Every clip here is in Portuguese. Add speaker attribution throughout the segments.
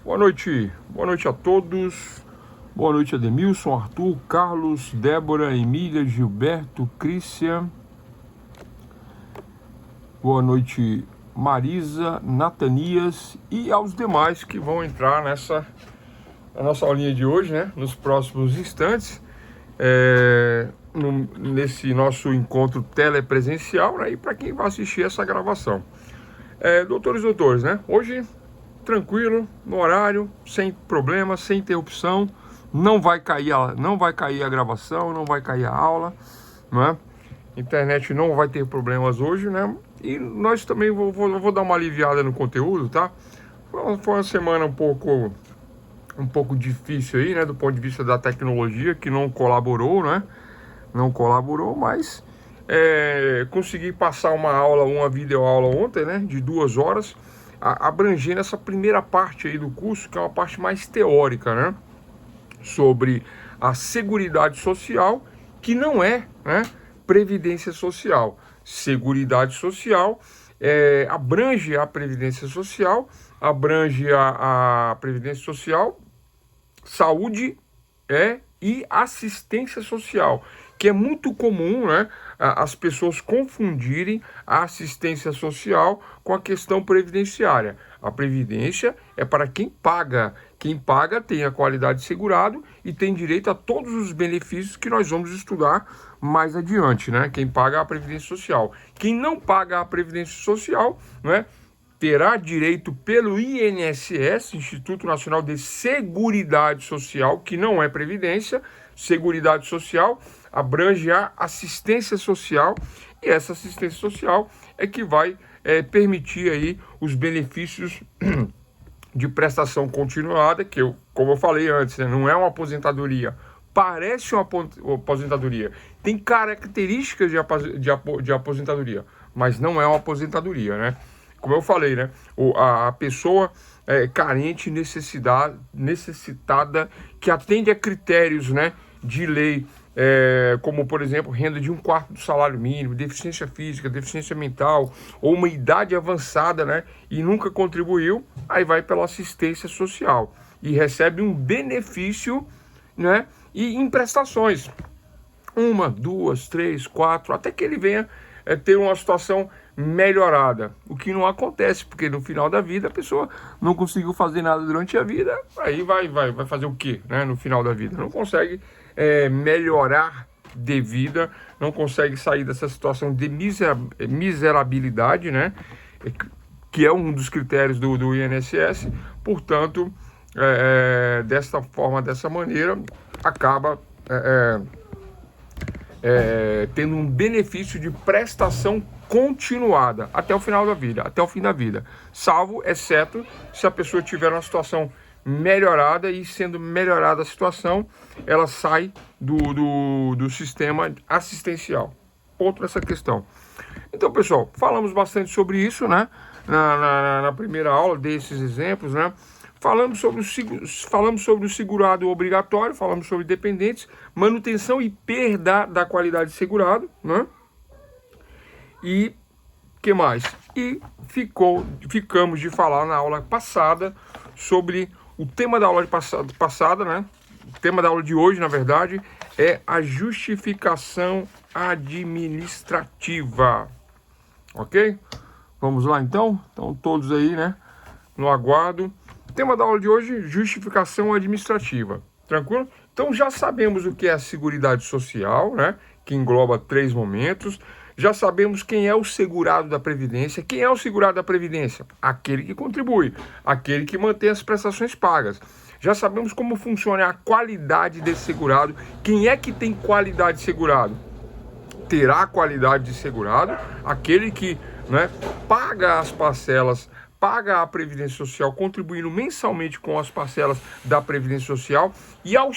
Speaker 1: Boa noite a todos. Boa noite, Ademilson, Arthur, Carlos, Débora, Emília, Gilberto, Crícia. Boa noite, Marisa, Natanias e aos demais que vão entrar na nossa aulinha de hoje, né? Nos próximos instantes, nesse nosso encontro telepresencial, né? E para quem vai assistir essa gravação. Doutores, né? Hoje, tranquilo, no horário, sem problema, sem interrupção. Não vai cair a gravação, não vai cair a aula, né? Internet não vai ter problemas hoje, né? E nós também vou dar uma aliviada no conteúdo, tá? Foi uma semana um pouco difícil aí, né? Do ponto de vista da tecnologia, que não colaborou, né? Não colaborou, mas consegui passar uma videoaula ontem, né? De 2 horas, abrangendo essa primeira parte aí do curso, que é uma parte mais teórica, né? Sobre a Seguridade Social, que não é, né? Previdência Social. Seguridade Social abrange a Previdência Social, abrange a Previdência Social, saúde e assistência social, que é muito comum, né, as pessoas confundirem a assistência social com a questão previdenciária. A previdência é para quem paga. Quem paga tem a qualidade de segurado e tem direito a todos os benefícios que nós vamos estudar mais adiante, né? Quem paga a Previdência Social. Quem não paga a Previdência Social, né, terá direito pelo INSS, Instituto Nacional de Seguridade Social, que não é Previdência. Seguridade Social abrange a assistência social, e essa assistência social é que vai permitir aí os benefícios de prestação continuada, que como eu falei antes, né, não é uma aposentadoria, parece uma aposentadoria, tem características de aposentadoria, mas não é uma aposentadoria, né? Como eu falei, né, a pessoa carente, necessitada, que atende a critérios, né, de lei, como, por exemplo, renda de 1/4 do salário mínimo, deficiência física, deficiência mental, ou uma idade avançada, né, e nunca contribuiu, aí vai pela assistência social e recebe um benefício, né, e em prestações, 1, 2, 3, 4, até que ele venha ter uma situação melhorada, o que não acontece, porque no final da vida a pessoa não conseguiu fazer nada durante a vida, aí vai fazer o quê, né, no final da vida? Não consegue melhorar de vida, não consegue sair dessa situação de miserabilidade, né, que é um dos critérios do INSS. Portanto, dessa forma, dessa maneira, acaba tendo um benefício de prestação continuada até o final da vida, até o fim da vida, exceto se a pessoa tiver uma situação melhorada, e sendo melhorada a situação, ela sai do sistema assistencial. Ponto nessa questão. Então, pessoal, falamos bastante sobre isso, né? Na primeira aula, dei esses exemplos, né? Falamos sobre o segurado obrigatório, falamos sobre dependentes, manutenção e perda da qualidade de segurado, né? E que mais? E ficamos de falar na aula passada sobre o tema da aula passada, né? O tema da aula de hoje, na verdade, é a justificação administrativa. Ok? Vamos lá, então? Então, todos aí, né? No aguardo. Tema da aula de hoje, justificação administrativa. Tranquilo? Então, já sabemos o que é a Seguridade Social, né? Que engloba 3 momentos. Já sabemos quem é o segurado da Previdência. Quem é o segurado da Previdência? Aquele que contribui, aquele que mantém as prestações pagas. Já sabemos como funciona a qualidade desse segurado. Quem é que tem qualidade de segurado? Terá qualidade de segurado aquele que, né, paga as parcelas, paga a Previdência Social, contribuindo mensalmente com as parcelas da Previdência Social, e ao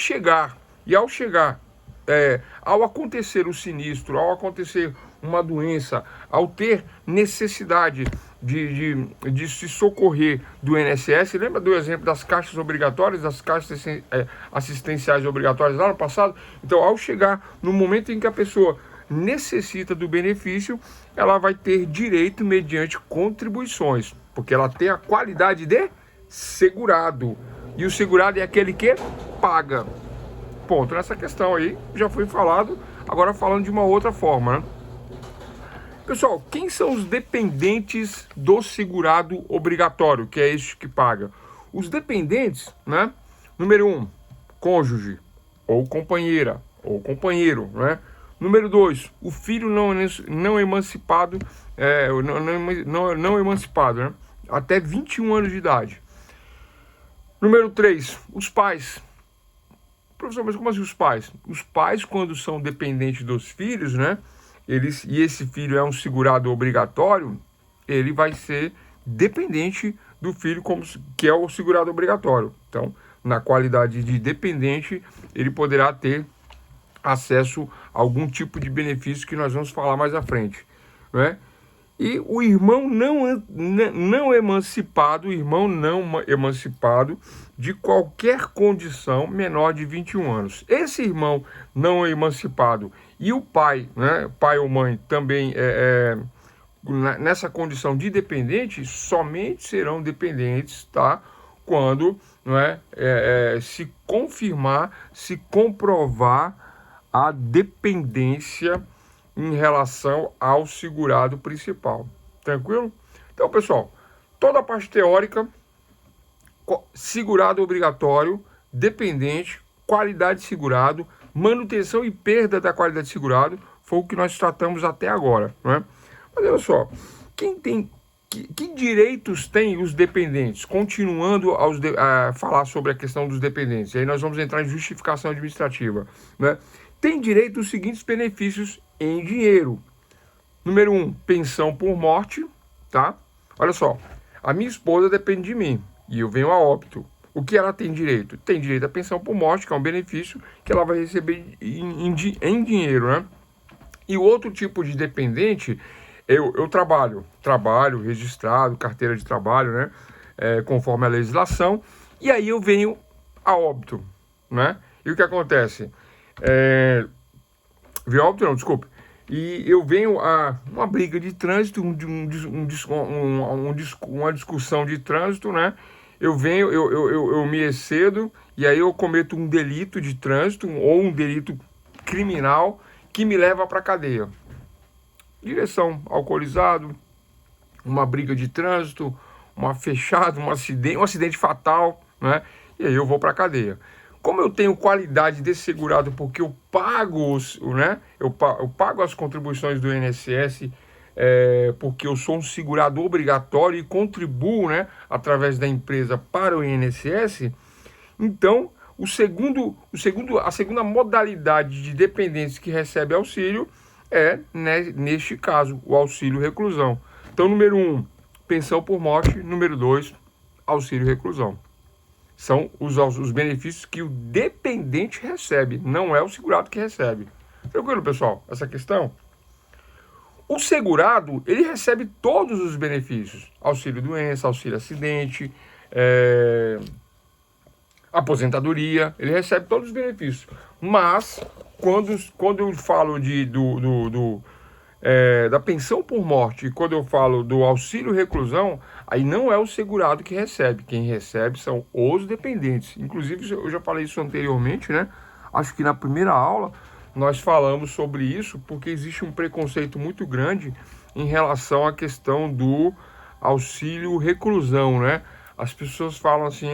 Speaker 1: acontecer o sinistro, ao acontecer uma doença, ao ter necessidade de se socorrer do INSS, lembra do exemplo das caixas obrigatórias, das caixas assistenciais obrigatórias lá no passado? Então, ao chegar no momento em que a pessoa necessita do benefício, ela vai ter direito mediante contribuições, porque ela tem a qualidade de segurado. E o segurado é aquele que paga. Ponto. Nessa questão aí já foi falado, agora falando de uma outra forma, né? Pessoal, quem são os dependentes do segurado obrigatório, que é este que paga? Os dependentes, né? Número 1, cônjuge, ou companheira, ou companheiro, né? Número 2, o filho não emancipado, não emancipado, né? Até 21 anos de idade. Número 3, os pais. Professor, mas como assim os pais? Os pais, quando são dependentes dos filhos, né? E esse filho é um segurado obrigatório, ele vai ser dependente do filho, que é o segurado obrigatório. Então, na qualidade de dependente, ele poderá ter acesso a algum tipo de benefício que nós vamos falar mais à frente, né? E o irmão não emancipado de qualquer condição menor de 21 anos. Esse irmão não emancipado e o pai, né, pai ou mãe também nessa condição de dependente, somente serão dependentes, tá? Quando, não se confirmar, se comprovar a dependência em relação ao segurado principal. Tranquilo? Então, pessoal, toda a parte teórica, segurado obrigatório, dependente, qualidade de segurado, manutenção e perda da qualidade de segurado, foi o que nós tratamos até agora, né? Mas olha só, que direitos têm os dependentes? Continuando a falar sobre a questão dos dependentes, aí nós vamos entrar em justificação administrativa, né? Tem direito aos seguintes benefícios em dinheiro. Número 1, pensão por morte, tá? Olha só, a minha esposa depende de mim e eu venho a óbito. O que ela tem direito? Tem direito à pensão por morte, que é um benefício que ela vai receber em dinheiro, né? E o outro tipo de dependente, eu trabalho registrado, carteira de trabalho, né? Conforme a legislação, e aí eu venho a óbito, né? E o que acontece? E eu venho a uma briga de trânsito, uma discussão de trânsito, né? Eu me excedo e aí eu cometo um delito de trânsito ou um delito criminal que me leva para a cadeia. Direção alcoolizado, uma briga de trânsito, uma fechada, um acidente fatal, né? E aí eu vou para a cadeia. Como eu tenho qualidade de segurado porque eu pago, né? Eu pago as contribuições do INSS, porque eu sou um segurado obrigatório e contribuo, né, através da empresa para o INSS, então a segunda modalidade de dependentes que recebe auxílio é, né, neste caso, o auxílio reclusão. Então, número 1, pensão por morte. Número 2, auxílio reclusão. São os benefícios que o dependente recebe, não é o segurado que recebe. Tranquilo, pessoal? Essa questão? O segurado, ele recebe todos os benefícios. Auxílio doença, auxílio acidente, aposentadoria, ele recebe todos os benefícios. Mas, quando eu falo da pensão por morte e quando eu falo do auxílio reclusão, aí não é o segurado que recebe. Quem recebe são os dependentes. Inclusive, eu já falei isso anteriormente, né? Acho que na primeira aula nós falamos sobre isso, porque existe um preconceito muito grande em relação à questão do auxílio reclusão, né? As pessoas falam assim,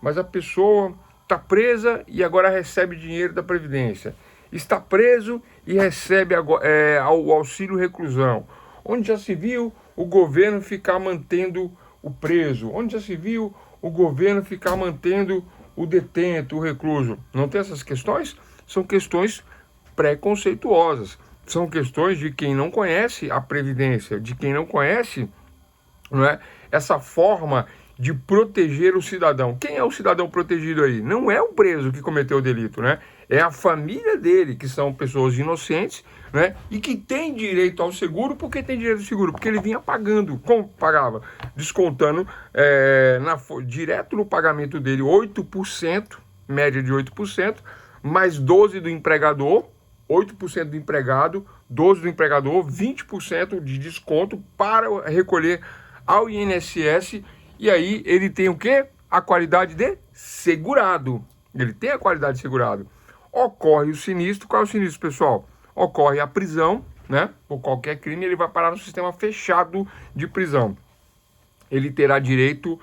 Speaker 1: mas a pessoa está presa e agora recebe dinheiro da Previdência. Está preso e recebe o auxílio reclusão. Onde já se viu o governo ficar mantendo o preso? Onde já se viu o governo ficar mantendo o detento, o recluso? Não tem essas questões? São questões preconceituosas. São questões de quem não conhece a Previdência, de quem não conhece, não é, essa forma de proteger o cidadão. Quem é o cidadão protegido aí? Não é o preso que cometeu o delito, né? É a família dele, que são pessoas inocentes, né? E que tem direito ao seguro. Por que tem direito ao seguro? Porque ele vinha pagando. Como pagava? Descontando direto no pagamento dele 8%, média de 8%, mais 12% do empregador, 8% do empregado, 12% do empregador, 20% de desconto para recolher ao INSS. E aí ele tem o quê? A qualidade de segurado. Ele tem a qualidade de segurado. Ocorre o sinistro. Qual é o sinistro, pessoal? Ocorre a prisão, né? Por qualquer crime, ele vai parar no sistema fechado de prisão. Ele terá direito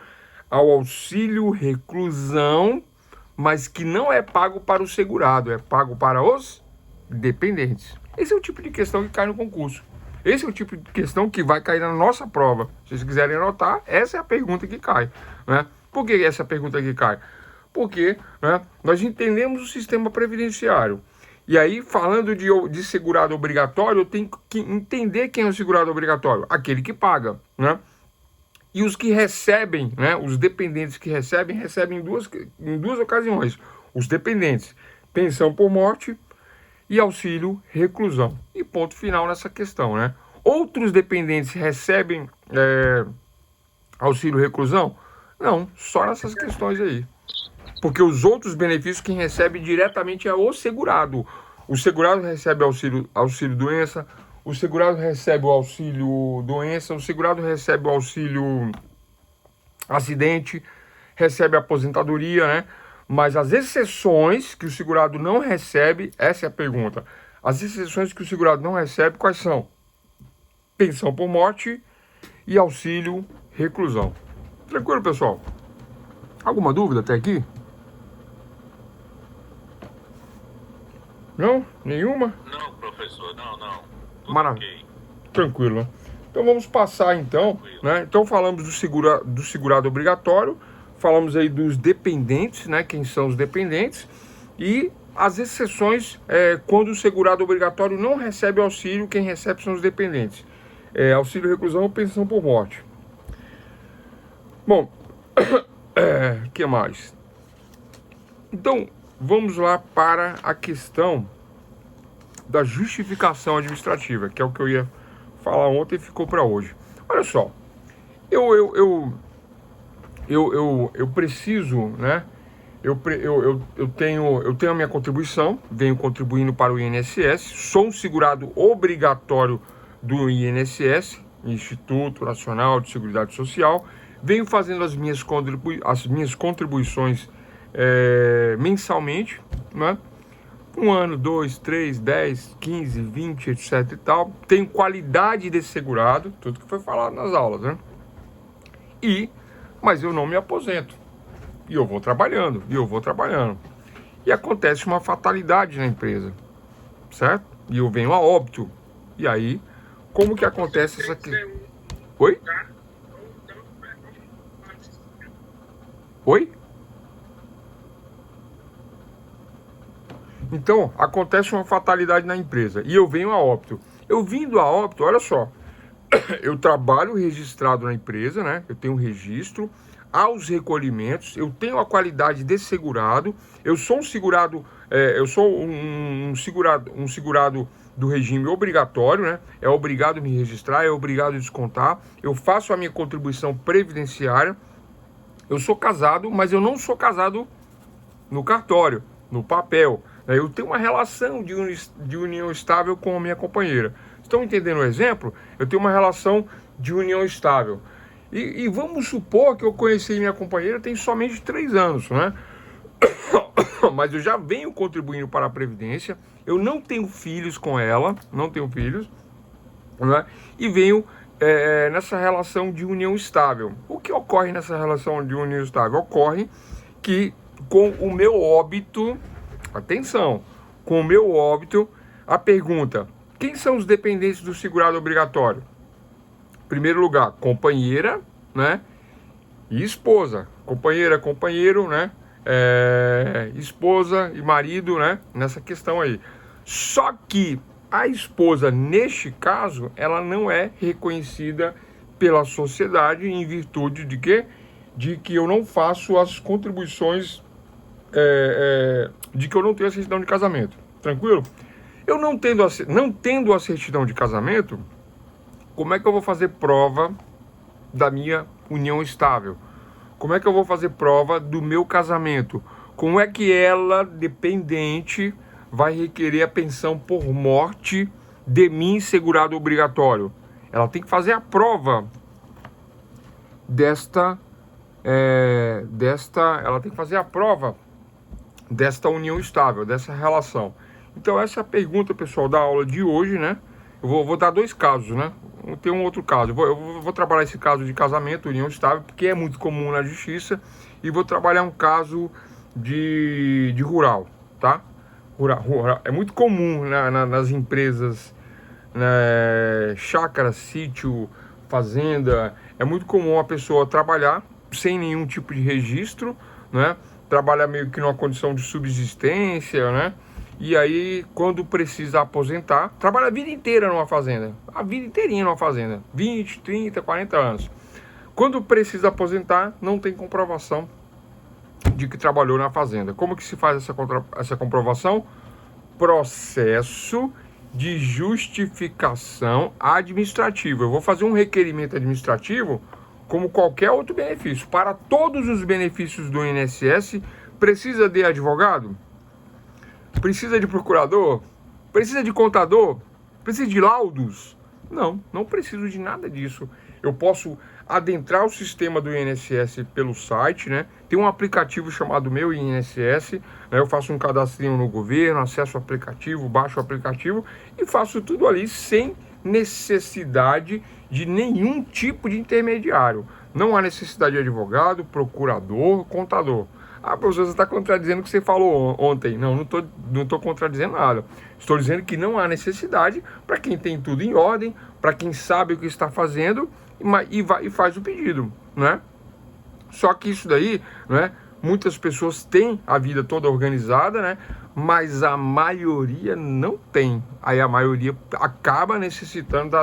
Speaker 1: ao auxílio reclusão, mas que não é pago para o segurado, é pago para os dependentes. Esse é o tipo de questão que cai no concurso. Esse é o tipo de questão que vai cair na nossa prova. Se vocês quiserem anotar, essa é a pergunta que cai, né? Por que essa pergunta que cai? Porque, né, nós entendemos o sistema previdenciário. E aí, falando de segurado obrigatório, eu tenho que entender quem é o segurado obrigatório. Aquele que paga, né? E os que recebem, né, os dependentes que recebem em duas ocasiões. Os dependentes, pensão por morte e auxílio reclusão. E ponto final nessa questão, né? Outros dependentes recebem auxílio reclusão? Não, só nessas questões aí. Porque os outros benefícios quem recebe diretamente é o segurado. O segurado recebe auxílio doença, o segurado recebe o auxílio doença, o segurado recebe o auxílio acidente, recebe a aposentadoria, né? Mas as exceções que o segurado não recebe, essa é a pergunta. As exceções que o segurado não recebe, quais são? Pensão por morte e auxílio reclusão. Tranquilo, pessoal? Alguma dúvida até aqui? Não? Nenhuma?
Speaker 2: Não, professor, não.
Speaker 1: Maravilha. Okay. Tranquilo, né? Então vamos passar então, né? Então falamos do segurado obrigatório, falamos aí dos dependentes, né? Quem são os dependentes e as exceções quando o segurado obrigatório não recebe auxílio, quem recebe são os dependentes. Auxílio reclusão ou pensão por morte. Bom, que mais? Então vamos lá para a questão da justificação administrativa, que é o que eu ia falar ontem e ficou para hoje. Olha só, eu preciso, né? Eu tenho a minha contribuição, venho contribuindo para o INSS, sou um segurado obrigatório do INSS, Instituto Nacional de Seguridade Social, venho fazendo as minhas contribuições mensalmente, né? 1 ano, 2, 3, 10, 15, 20, etc e tal. Tenho qualidade de segurado, tudo que foi falado nas aulas, né? Mas eu não me aposento. E eu vou trabalhando. E acontece uma fatalidade na empresa, certo? E eu venho a óbito. E aí, como que acontece essa aqui? Oi? Oi? Então, acontece uma fatalidade na empresa e eu venho a óbito. Eu vindo a óbito, olha só, eu trabalho registrado na empresa, né? Eu tenho um registro, aos recolhimentos, eu tenho a qualidade de segurado, eu sou um segurado, um segurado do regime obrigatório, né? É obrigado a me registrar, é obrigado a descontar, eu faço a minha contribuição previdenciária, eu sou casado, mas eu não sou casado no cartório, no papel. Eu tenho uma relação de união estável com a minha companheira. Estão entendendo o exemplo? Eu tenho uma relação de união estável. E vamos supor que eu conheci minha companheira tem somente 3 anos, né? Mas eu já venho contribuindo para a Previdência. Eu não tenho filhos com ela, né? E venho nessa relação de união estável. O que ocorre nessa relação de união estável? Ocorre que com o meu óbito... Atenção, com o meu óbito, a pergunta, quem são os dependentes do segurado obrigatório? Em primeiro lugar, companheira, né? E esposa. Companheira, companheiro, né? Esposa e marido, né? Nessa questão aí. Só que a esposa, neste caso, ela não é reconhecida pela sociedade em virtude de quê? De que eu não faço as contribuições... de que eu não tenho a certidão de casamento, tranquilo? Eu não tendo a certidão de casamento, como é que eu vou fazer prova da minha união estável? Como é que eu vou fazer prova do meu casamento? Como é que ela, dependente, vai requerer a pensão por morte de mim, segurado obrigatório? Ela tem que fazer a prova desta ela tem que fazer a prova desta união estável, dessa relação. Então essa é a pergunta, pessoal, da aula de hoje, né? Eu vou dar dois casos, né? Tem um outro caso. Eu vou trabalhar esse caso de casamento, união estável, porque é muito comum na justiça, e vou trabalhar um caso de rural, tá? Rural. É muito comum nas empresas, né, chácara, sítio, fazenda. É muito comum a pessoa trabalhar sem nenhum tipo de registro, né? Trabalhar meio que numa condição de subsistência, né? E aí, quando precisa aposentar, trabalha a vida inteira numa fazenda. A vida inteirinha numa fazenda. 20, 30, 40 anos. Quando precisa aposentar, não tem comprovação de que trabalhou na fazenda. Como que se faz essa comprovação? Processo de justificação administrativa. Eu vou fazer um requerimento administrativo como qualquer outro benefício. Para todos os benefícios do INSS, precisa de advogado? Precisa de procurador? Precisa de contador? Precisa de laudos? Não preciso de nada disso. Eu posso adentrar o sistema do INSS pelo site, né? Tem um aplicativo chamado Meu INSS, né? Eu faço um cadastrinho no governo, acesso ao aplicativo, baixo o aplicativo e faço tudo ali sem necessidade de nenhum tipo de intermediário. Não há necessidade de advogado, procurador, contador. Ah, professor, você está contradizendo o que você falou ontem. Não estou contradizendo nada. Estou dizendo que não há necessidade para quem tem tudo em ordem, para quem sabe o que está fazendo e faz o pedido, né? Só que isso daí, né? Muitas pessoas têm a vida toda organizada, né? Mas a maioria não tem. Aí a maioria acaba necessitando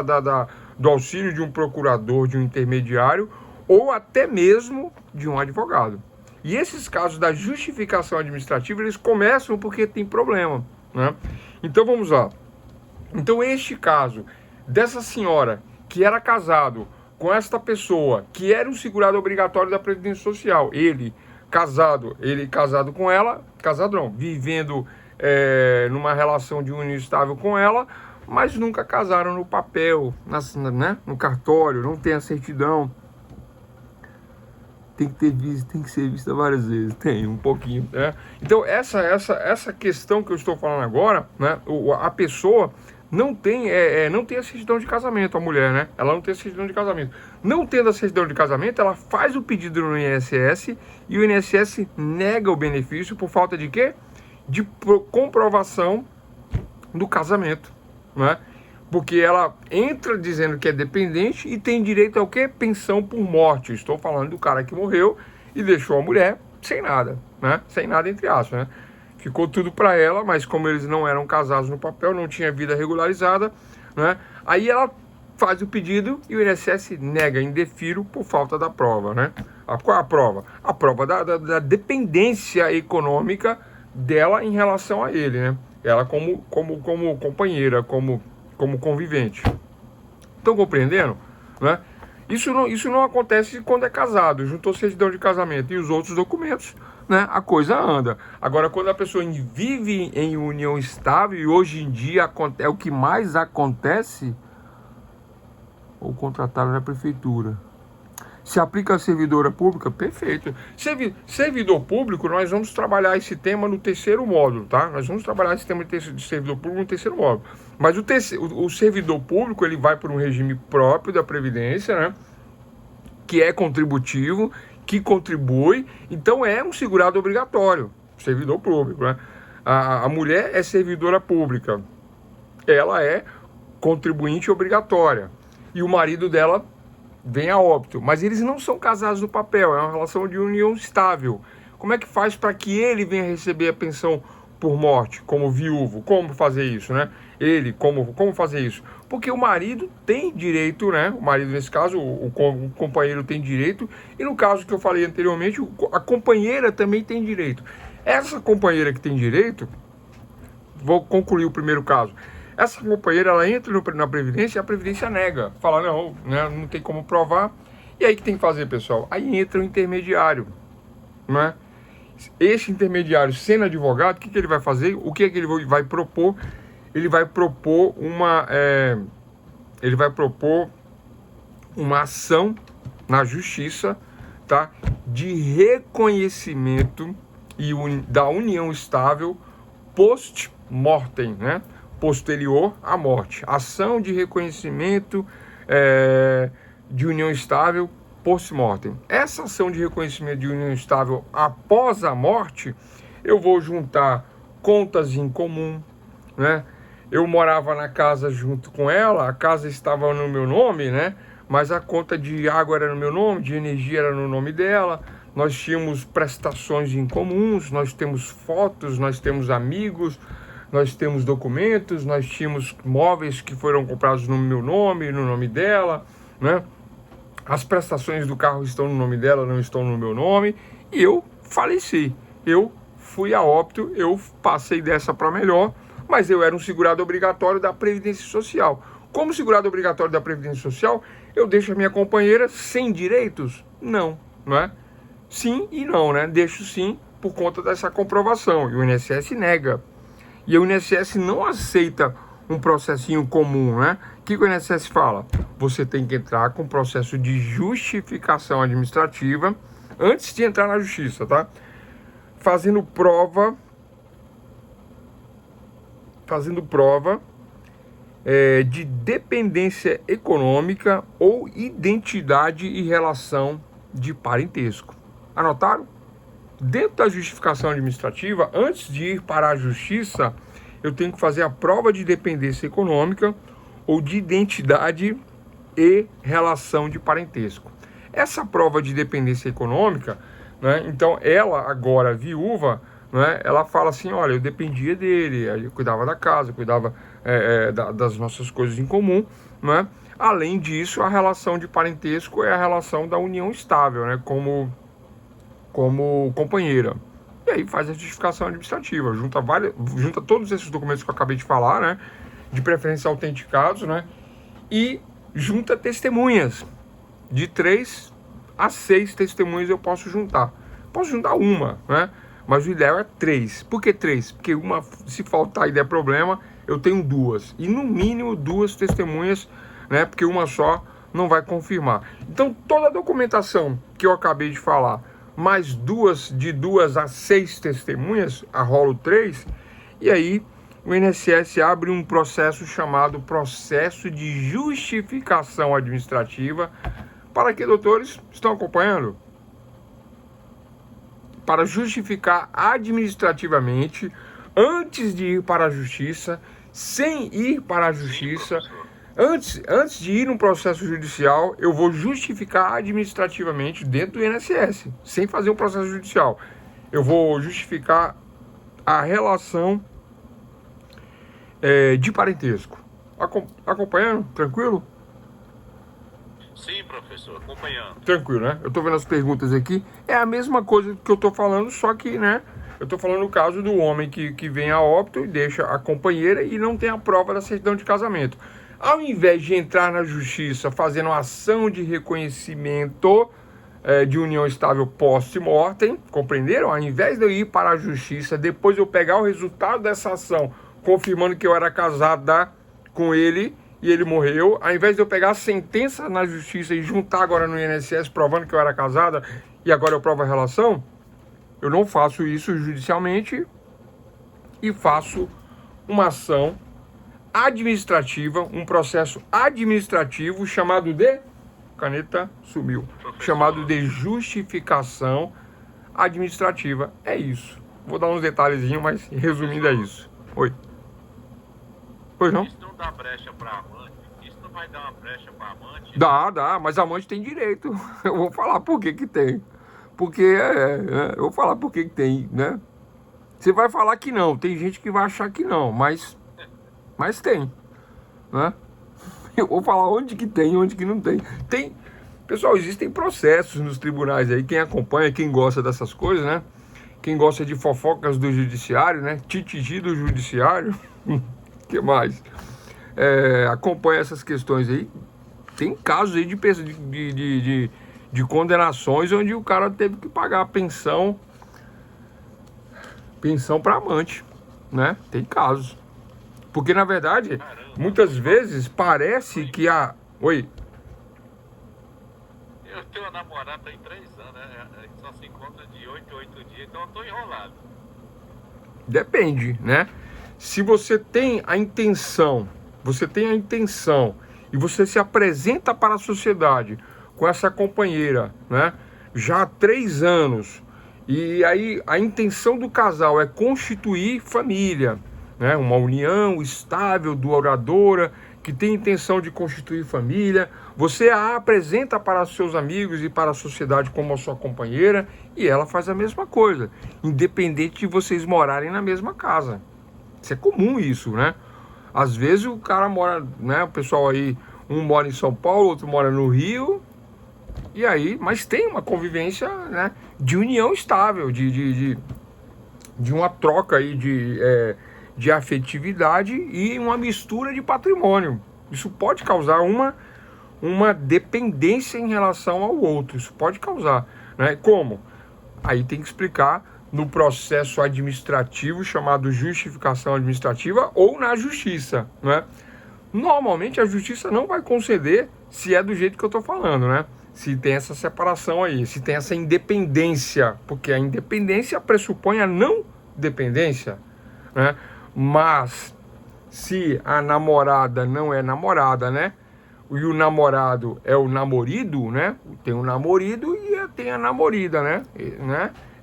Speaker 1: do auxílio de um procurador, de um intermediário ou até mesmo de um advogado. E esses casos da justificação administrativa, eles começam porque tem problema, né? Então vamos lá. Então este caso dessa senhora que era casado com esta pessoa, que era um segurado obrigatório da Previdência Social, ele casado com ela, casado não, vivendo numa relação de união estável com ela, mas nunca casaram no papel, né? No cartório, não tem a certidão. Tem que ser vista várias vezes, tem um pouquinho, né? Então essa questão que eu estou falando agora, né? A pessoa não tem a certidão de casamento, a mulher, né? Ela não tem a certidão de casamento. Não tendo a certidão de casamento, ela faz o pedido no INSS e o INSS nega o benefício por falta de quê? De comprovação do casamento, né? Porque ela entra dizendo que é dependente e tem direito ao quê? Pensão por morte. Estou falando do cara que morreu e deixou a mulher sem nada, né? Sem nada entre aspas, né? Ficou tudo para ela, mas como eles não eram casados no papel, não tinha vida regularizada, né? Aí ela faz o pedido e o INSS nega, indefiro por falta da prova, né? Qual é a prova? A prova da dependência econômica dela em relação a ele, né? Ela como companheira, como convivente. Estão compreendendo? Né? Isso não acontece quando é casado. Juntou certidão de casamento e os outros documentos, né? A coisa anda. Agora, quando a pessoa vive em união estável, e hoje em dia é o que mais acontece, ou contratado na prefeitura. Se aplica a servidora pública, perfeito. Servidor público, nós vamos trabalhar esse tema no terceiro módulo, tá? Nós vamos trabalhar esse tema de servidor público no terceiro módulo. Mas o servidor público, ele vai por um regime próprio da Previdência, né? Que é contributivo, que contribui. Então é um segurado obrigatório, servidor público, né? A mulher é servidora pública. Ela é contribuinte obrigatória. E o marido dela vem a óbito, mas eles não são casados no papel, é uma relação de união estável. Como é que faz para que ele venha receber a pensão por morte, como viúvo? Como fazer isso, né? Ele, como fazer isso? Porque o marido tem direito, né? O marido, nesse caso, o companheiro tem direito, e no caso que eu falei anteriormente, a companheira também tem direito. Essa companheira que tem direito, vou concluir o primeiro caso. Essa companheira, ela entra na Previdência e a Previdência nega. Fala, não, né, não tem como provar. E aí o que tem que fazer, pessoal? Aí entra o intermediário, né? Esse intermediário, sendo advogado, o que ele vai fazer? O que ele vai propor? Ele vai propor uma ação na justiça, tá? de reconhecimento da união estável post-mortem, né? Posterior à morte. Ação de reconhecimento de união estável post-mortem. Essa ação de reconhecimento de união estável após a morte, eu vou juntar contas em comum, né? Eu morava na casa junto com ela, a casa estava no meu nome, né? Mas a conta de água era no meu nome, de energia era no nome dela. Nós tínhamos prestações em comuns, nós temos fotos, nós temos amigos, nós temos documentos, nós tínhamos móveis que foram comprados no meu nome, no nome dela, né? As prestações do carro estão no nome dela, não estão no meu nome, e eu faleci. Eu fui a óbito, eu passei dessa para melhor, mas eu era um segurado obrigatório da Previdência Social. Como segurado obrigatório da Previdência Social, eu deixo a minha companheira sem direitos? Não, não é? Sim e não, né? Deixo sim por conta dessa comprovação, e o INSS nega. E o INSS não aceita um processinho comum, né? O que o INSS fala? Você tem que entrar com processo de justificação administrativa antes de entrar na justiça, tá? Fazendo prova de dependência econômica ou identidade e relação de parentesco. Anotaram? Dentro da justificação administrativa, antes de ir para a justiça, eu tenho que fazer a prova de dependência econômica ou de identidade e relação de parentesco. Essa prova de dependência econômica, né, então ela agora viúva, né, ela fala assim, olha, eu dependia dele, eu cuidava da casa, cuidava das nossas coisas em comum, né? Além disso, a relação de parentesco é a relação da união estável, né, como companheira. E aí faz a justificação administrativa, junta todos esses documentos que eu acabei de falar, né, de preferência autenticados, né, e junta testemunhas. De 3 a 6 testemunhas eu posso juntar. Posso juntar uma, né, mas o ideal é 3. Por que 3? Porque uma, se faltar e der problema, eu tenho 2. E no mínimo 2 testemunhas, né, porque uma só não vai confirmar. Então toda a documentação que eu acabei de falar, mais de 2 a 6 testemunhas, a rolo 3, e aí o INSS abre um processo chamado processo de justificação administrativa. Para que, doutores? Estão acompanhando? Para justificar administrativamente, antes de ir para a justiça, sem ir para a justiça, antes de ir num processo judicial, eu vou justificar administrativamente dentro do INSS, sem fazer um processo judicial. Eu vou justificar a relação de parentesco. Acompanhando? Tranquilo?
Speaker 2: Sim, professor, acompanhando.
Speaker 1: Tranquilo, né? Eu tô vendo as perguntas aqui. É a mesma coisa que eu tô falando, só que, né? Eu tô falando no caso do homem que vem a óbito e deixa a companheira e não tem a prova da certidão de casamento. Ao invés de entrar na justiça fazendo uma ação de reconhecimento de união estável post-mortem, compreenderam? Ao invés de eu ir para a justiça, depois eu pegar o resultado dessa ação, confirmando que eu era casada com ele e ele morreu, ao invés de eu pegar a sentença na justiça e juntar agora no INSS provando que eu era casada e agora eu provo a relação, eu não faço isso judicialmente e faço uma ação administrativa, um processo administrativo chamado de... Caneta sumiu.
Speaker 2: Professor.
Speaker 1: Chamado de justificação administrativa. É isso. Vou dar uns detalhezinhos, mas resumindo é isso. Oi. Pois não?
Speaker 2: Isso não dá brecha para amante? Isso não vai dar uma brecha para amante?
Speaker 1: Dá, mas a amante tem direito. Eu vou falar por que tem. Porque, eu vou falar por que tem, né? Você vai falar que não, tem gente que vai achar que não, mas tem, né? Eu vou falar onde que tem e onde que não tem. Pessoal, existem processos nos tribunais aí, quem acompanha, quem gosta dessas coisas, né? Quem gosta de fofocas do judiciário, né? Titigi do judiciário, que mais? Acompanha essas questões aí. Tem casos aí de condenações onde o cara teve que pagar pensão para amante, né? Tem casos. Porque, na verdade, muitas vezes parece que a... Oi?
Speaker 2: Eu tenho uma namorada tem 3 anos, né? A gente só se encontra de 8 em 8 dias, então eu tô enrolado.
Speaker 1: Depende, né? Se você tem a intenção, e você se apresenta para a sociedade com essa companheira, né? Já há 3 anos, e aí a intenção do casal é constituir família, né? Uma união estável, duradoura, que tem intenção de constituir família. Você a apresenta para seus amigos e para a sociedade como a sua companheira, e ela faz a mesma coisa, independente de vocês morarem na mesma casa. Isso é comum isso, né? Às vezes o cara mora, né? O pessoal aí, um mora em São Paulo, outro mora no Rio, e aí, mas tem uma convivência, né, de união estável, de uma troca aí de afetividade e uma mistura de patrimônio. Isso pode causar uma dependência em relação ao outro. Isso pode causar, né? Como? Aí tem que explicar no processo administrativo chamado justificação administrativa ou na justiça, né? Normalmente a justiça não vai conceder se é do jeito que eu estou falando, né? Se tem essa separação aí, se tem essa independência, porque a independência pressupõe a não dependência, né? Mas se a namorada não é namorada, né? E o namorado é o namorido, né? Tem o namorido e tem a namorida, né?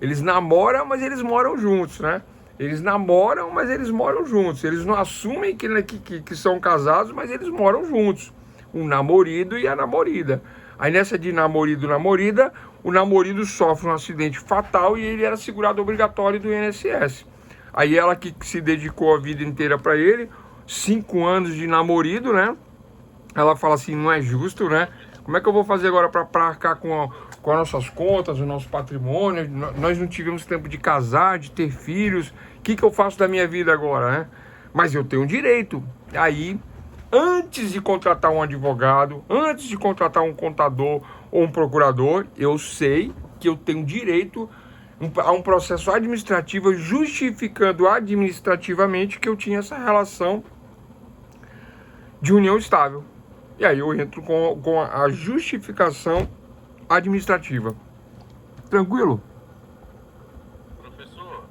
Speaker 1: Eles namoram, mas eles moram juntos, né? Eles namoram, mas eles moram juntos. Eles não assumem que são casados, mas eles moram juntos. O namorido e a namorida. Aí nessa de namorido e namorida, o namorido sofre um acidente fatal e ele era segurado obrigatório do INSS. Aí ela que se dedicou a vida inteira para ele, 5 anos de namorido, né? Ela fala assim, não é justo, né? Como é que eu vou fazer agora para arcar com as nossas contas, o nosso patrimônio? Nós não tivemos tempo de casar, de ter filhos. O que eu faço da minha vida agora, né? Mas eu tenho direito. Aí, antes de contratar um advogado, antes de contratar um contador ou um procurador, eu sei que eu tenho direito a um processo administrativo justificando administrativamente que eu tinha essa relação de união estável. E aí eu entro com a justificação administrativa. Tranquilo?
Speaker 2: Professor,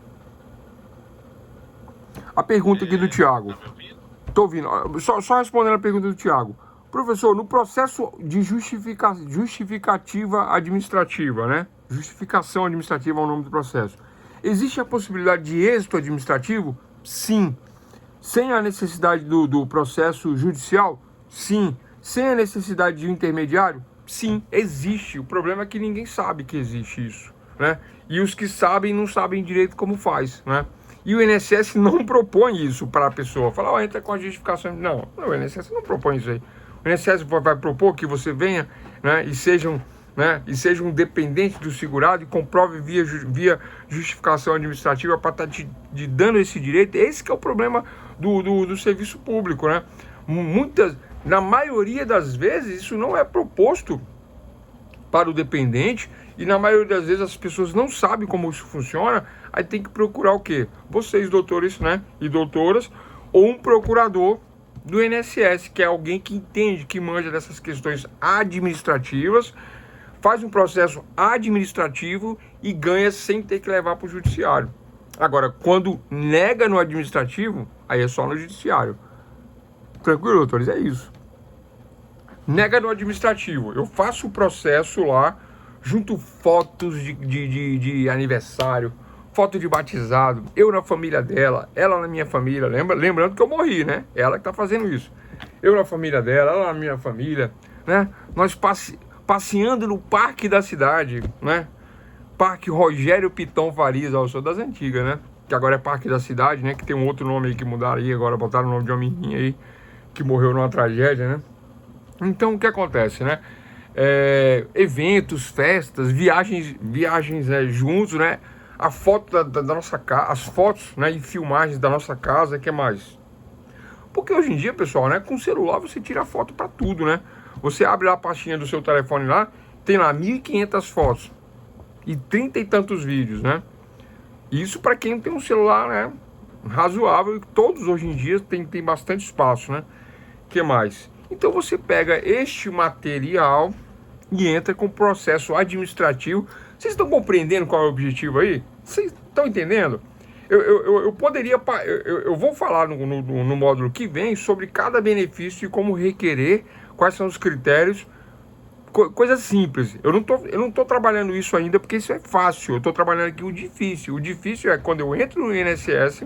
Speaker 1: A pergunta aqui do Thiago.
Speaker 2: tá me ouvindo?
Speaker 1: Tô ouvindo. Só respondendo a pergunta do Thiago. Professor, no processo de justificativa administrativa, né? Justificação administrativa é o nome do processo. Existe a possibilidade de êxito administrativo? Sim. Sem a necessidade do processo judicial? Sim. Sem a necessidade de um intermediário? Sim, existe. O problema é que ninguém sabe que existe isso, né? E os que sabem não sabem direito como faz, né? E o INSS não propõe isso para a pessoa. Fala, entra com a justificação. Não, o INSS não propõe isso aí. O INSS vai propor que você venha, né, e sejam dependentes do segurado e comprove via justificação administrativa para estar te dando esse direito. Esse que é o problema do serviço público, né? Na maioria das vezes, isso não é proposto para o dependente e na maioria das vezes as pessoas não sabem como isso funciona. Aí tem que procurar o quê? Vocês, doutores, né, e doutoras, ou um procurador do INSS, que é alguém que entende, que manja dessas questões administrativas, faz um processo administrativo e ganha sem ter que levar para o judiciário. Agora, quando nega no administrativo, aí é só no judiciário. Tranquilo, doutores? É isso. Nega no administrativo. Eu faço o processo lá, junto fotos de aniversário, foto de batizado, eu na família dela, ela na minha família. Lembrando que eu morri, né? Ela que tá fazendo isso. Eu na família dela, ela na minha família, né? Nós passeando no parque da cidade, né? Parque Rogério Pitão Farias, eu sou das antigas, né? Que agora é Parque da Cidade, né? Que tem um outro nome aí que mudaram aí, agora botaram o nome de uma menina aí que morreu numa tragédia, né? Então o que acontece, né? Eventos, festas, viagens juntos, né? A foto da nossa casa, as fotos, né, e filmagens da nossa casa, que mais? Porque hoje em dia, pessoal, né, com celular você tira foto para tudo, né? Você abre lá a pastinha do seu telefone lá, tem lá 1.500 fotos e 30 e tantos vídeos, né? Isso para quem tem um celular, né, razoável, e todos hoje em dia tem bastante espaço, né? Que mais? Então você pega este material, e entra com processo administrativo. Vocês estão compreendendo qual é o objetivo aí? Vocês estão entendendo? Eu poderia... Eu vou falar no módulo que vem sobre cada benefício e como requerer, quais são os critérios, coisa simples. Eu não tô trabalhando isso ainda porque isso é fácil. Eu estou trabalhando aqui o difícil. O difícil é quando eu entro no INSS,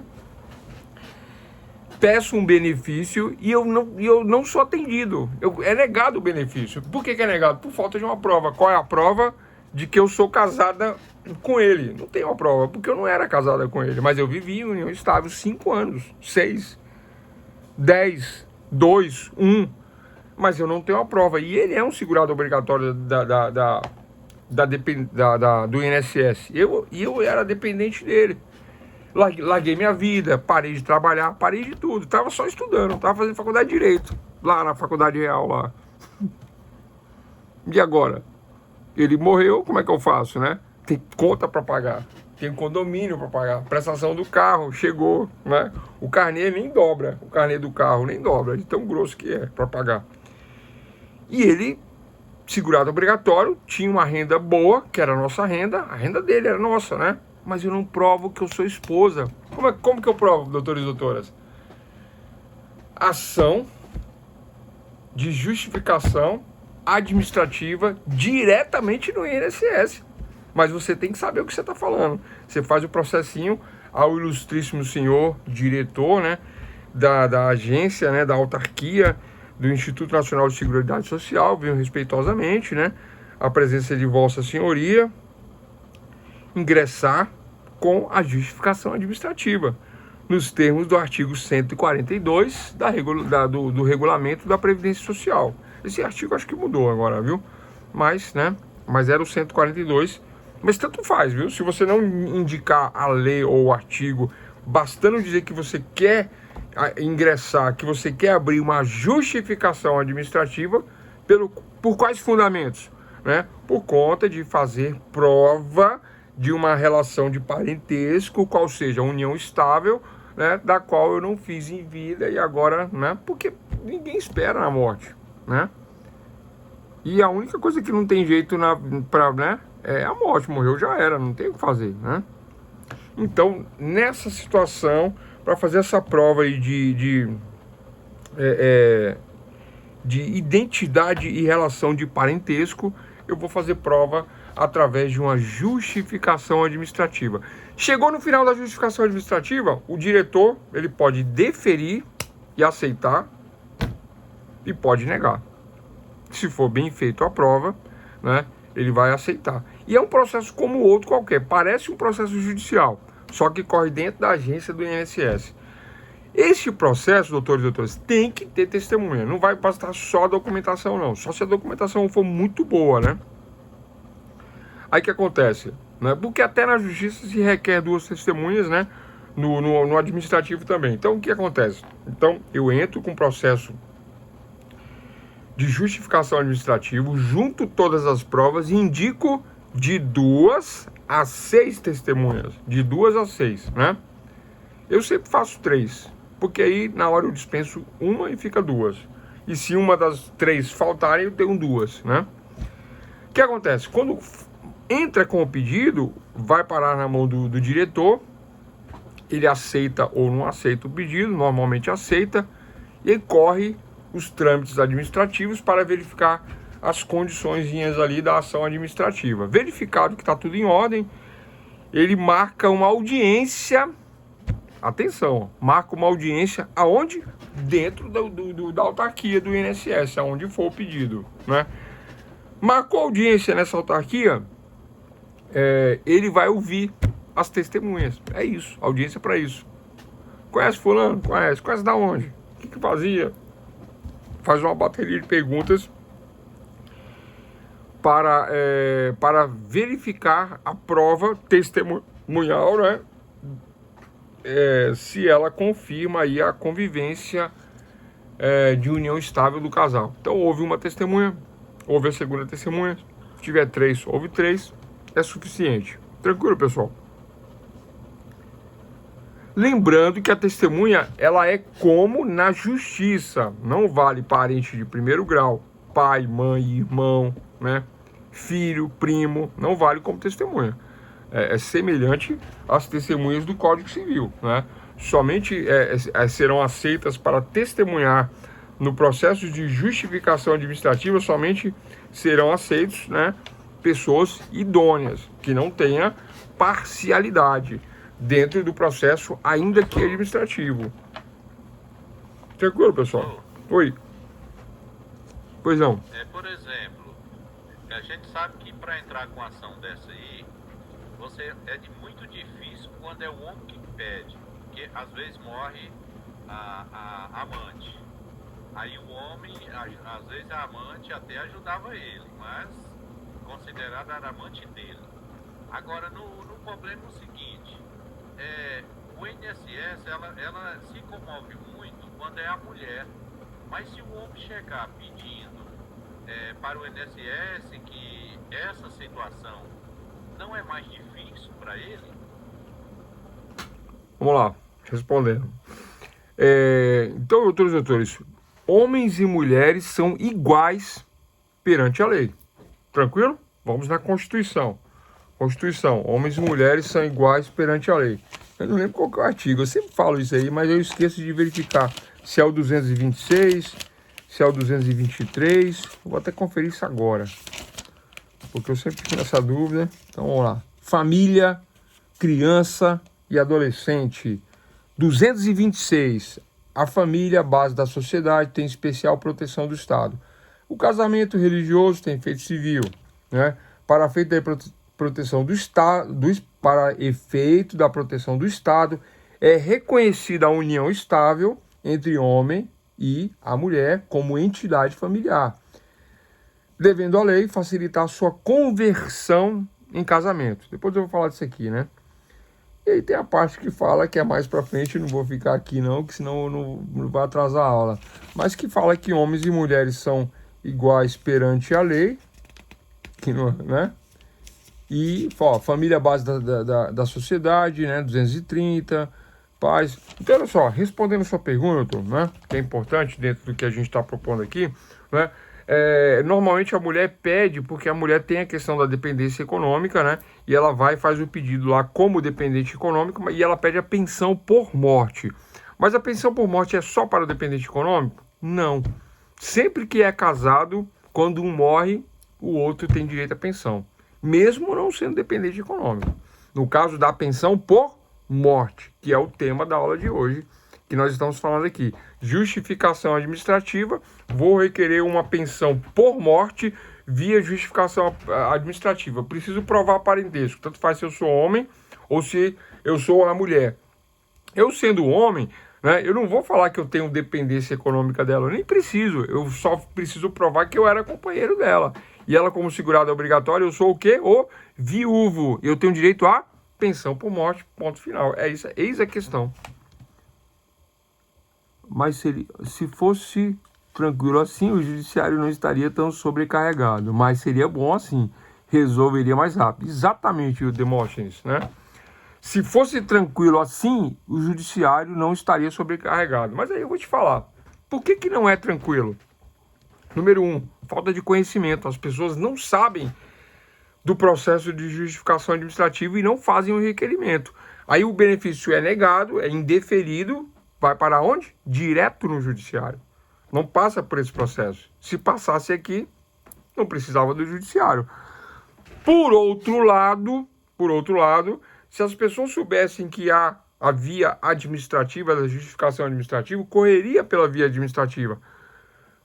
Speaker 1: peço um benefício e eu não sou atendido. É negado o benefício. Por que é negado? Por falta de uma prova. Qual é a prova? De que eu sou casada com ele. Não tem uma prova, porque eu não era casada com ele. Mas eu vivi em união estável 5 anos, 6, 10, 2, 1. Mas eu não tenho a prova. E ele é um segurado obrigatório do INSS. Eu era dependente dele. Larguei minha vida, parei de trabalhar, parei de tudo. Tava só estudando, tava fazendo faculdade de Direito. Lá na Faculdade Real, lá. E agora? Ele morreu, como é que eu faço, né? Tem conta para pagar, tem condomínio para pagar, prestação do carro chegou, né? O carnê nem dobra, o carnê do carro nem dobra, de tão grosso que é para pagar. E ele, segurado obrigatório, tinha uma renda boa, que era a nossa renda, a renda dele era nossa, né? Mas eu não provo que eu sou esposa. Como que eu provo, doutores e doutoras? Ação de justificação administrativa diretamente no INSS. Mas você tem que saber o que você está falando. Você faz o processinho ao ilustríssimo senhor diretor, né, da agência, né, da autarquia do Instituto Nacional de Seguridade Social, venho respeitosamente, né, a presença de Vossa Senhoria, ingressar com a justificação administrativa, nos termos do artigo 142 do Regulamento da Previdência Social. Esse artigo acho que mudou agora, viu? Mas, né? Mas era o 142. Mas tanto faz, viu? Se você não indicar a lei ou o artigo, bastando dizer que você quer ingressar, que você quer abrir uma justificação administrativa, por quais fundamentos? Né? Por conta de fazer prova de uma relação de parentesco, qual seja, união estável, né? Da qual eu não fiz em vida e agora, né? Porque ninguém espera na morte. Né? E a única coisa que não tem jeito né, é a morte. Morreu, já era, não tem o que fazer, né? Então, nessa situação, para fazer essa prova aí de identidade e relação de parentesco, eu vou fazer prova através de uma justificação administrativa. Chegou no final da justificação administrativa, o diretor ele pode deferir e aceitar, e pode negar. Se for bem feito a prova, né, ele vai aceitar. E é um processo como outro qualquer. Parece um processo judicial, só que corre dentro da agência do INSS. Este processo, doutores e doutoras, tem que ter testemunha. Não vai bastar só a documentação, não. Só se a documentação for muito boa, né? Aí o que acontece? Né? Porque até na justiça se requer 2 testemunhas, né? No administrativo também. Então, o que acontece? Então, eu entro com processo de justificação administrativa, junto todas as provas e indico de 2 a 6 testemunhas. De 2 a 6, né? Eu sempre faço 3, porque aí na hora eu dispenso uma e fica 2. E se uma das 3 faltarem, eu tenho 2, né? O que acontece? Quando entra com o pedido, vai parar na mão do diretor, ele aceita ou não aceita o pedido, normalmente aceita, e aí corre os trâmites administrativos para verificar as condiçõezinhas ali da ação administrativa. Verificado que está tudo em ordem, ele marca uma audiência, atenção, marca uma audiência aonde? Dentro da autarquia do INSS, aonde for o pedido, né? Marcou audiência nessa autarquia, ele vai ouvir as testemunhas. É isso, audiência para isso. Conhece fulano? Conhece. Conhece da onde? O que fazia? Faz uma bateria de perguntas para verificar a prova testemunhal, né? Se ela confirma aí a convivência de união estável do casal. Então houve uma testemunha, houve a segunda testemunha, se tiver 3, houve 3, é suficiente. Tranquilo, pessoal? Lembrando que a testemunha, ela é como na justiça, não vale parente de primeiro grau, pai, mãe, irmão, né? Filho, primo, não vale como testemunha. É semelhante às testemunhas do Código Civil, né? Somente serão aceitas para testemunhar no processo de justificação administrativa, somente serão aceitos, né, pessoas idôneas, que não tenha parcialidade dentro do processo, ainda que administrativo. Tranquilo, pessoal? Oi. Pois não.
Speaker 2: Por exemplo, a gente sabe que para entrar com ação dessa aí, muito difícil quando é o homem que pede, porque às vezes morre a amante. Aí o homem, às vezes a amante até ajudava ele, mas considerada a amante dele. Agora, no problema é o seguinte, o INSS, ela se comove muito quando é a mulher, mas se o homem chegar pedindo para o INSS que essa situação não é mais difícil para ele?
Speaker 1: Vamos lá, respondendo. Então, doutores, homens e mulheres são iguais perante a lei. Tranquilo? Vamos na Constituição. Constituição, homens e mulheres são iguais perante a lei. Eu não lembro qual que é o artigo, eu sempre falo isso aí, mas eu esqueço de verificar se é o 226, se é o 223. Vou até conferir isso agora, porque eu sempre fico nessa dúvida. Então vamos lá. Família, criança e adolescente. 226. A família, base da sociedade, tem especial proteção do Estado. O casamento religioso tem efeito civil, né? Para efeito da proteção do Estado, para efeito da proteção do Estado, é reconhecida a união estável entre homem e a mulher como entidade familiar, devendo a lei facilitar a sua conversão em casamento. Depois eu vou falar disso aqui, né? E aí tem a parte que fala, que é mais pra frente, não vou ficar aqui não, que senão eu não vai atrasar a aula, mas que fala que homens e mulheres são iguais perante a lei, que não, né? E, ó, família base da sociedade, né? 230, paz. Então, olha só, respondendo a sua pergunta, né? Que é importante dentro do que a gente está propondo aqui, né? Normalmente a mulher pede, porque a mulher tem a questão da dependência econômica, né? E ela vai e faz o pedido lá como dependente econômico, e ela pede a pensão por morte. Mas a pensão por morte é só para o dependente econômico? Não. Sempre que é casado, quando um morre, o outro tem direito à pensão, mesmo não sendo dependente econômico. No caso da pensão por morte, que é o tema da aula de hoje, que nós estamos falando aqui. Justificação administrativa, vou requerer uma pensão por morte via justificação administrativa. Preciso provar parentesco, tanto faz se eu sou homem ou se eu sou a mulher. Eu sendo homem, né, eu não vou falar que eu tenho dependência econômica dela, eu nem preciso, eu só preciso provar que eu era companheiro dela. E ela, como segurada obrigatória, eu sou o quê? O viúvo. Eu tenho direito à pensão por morte, ponto final. Eis a questão. Mas se fosse tranquilo assim, o judiciário não estaria tão sobrecarregado. Mas seria bom assim, resolveria mais rápido. Exatamente, o Demóstenes, né? Se fosse tranquilo assim, o judiciário não estaria sobrecarregado. Mas aí eu vou te falar, por que não é tranquilo? Número 1, falta de conhecimento. As pessoas não sabem do processo de justificação administrativa e não fazem o requerimento. Aí o benefício é negado, é indeferido, vai para onde? Direto no judiciário. Não passa por esse processo. Se passasse aqui, não precisava do judiciário. Por outro lado, se as pessoas soubessem que há a via administrativa, da justificação administrativa, correria pela via administrativa,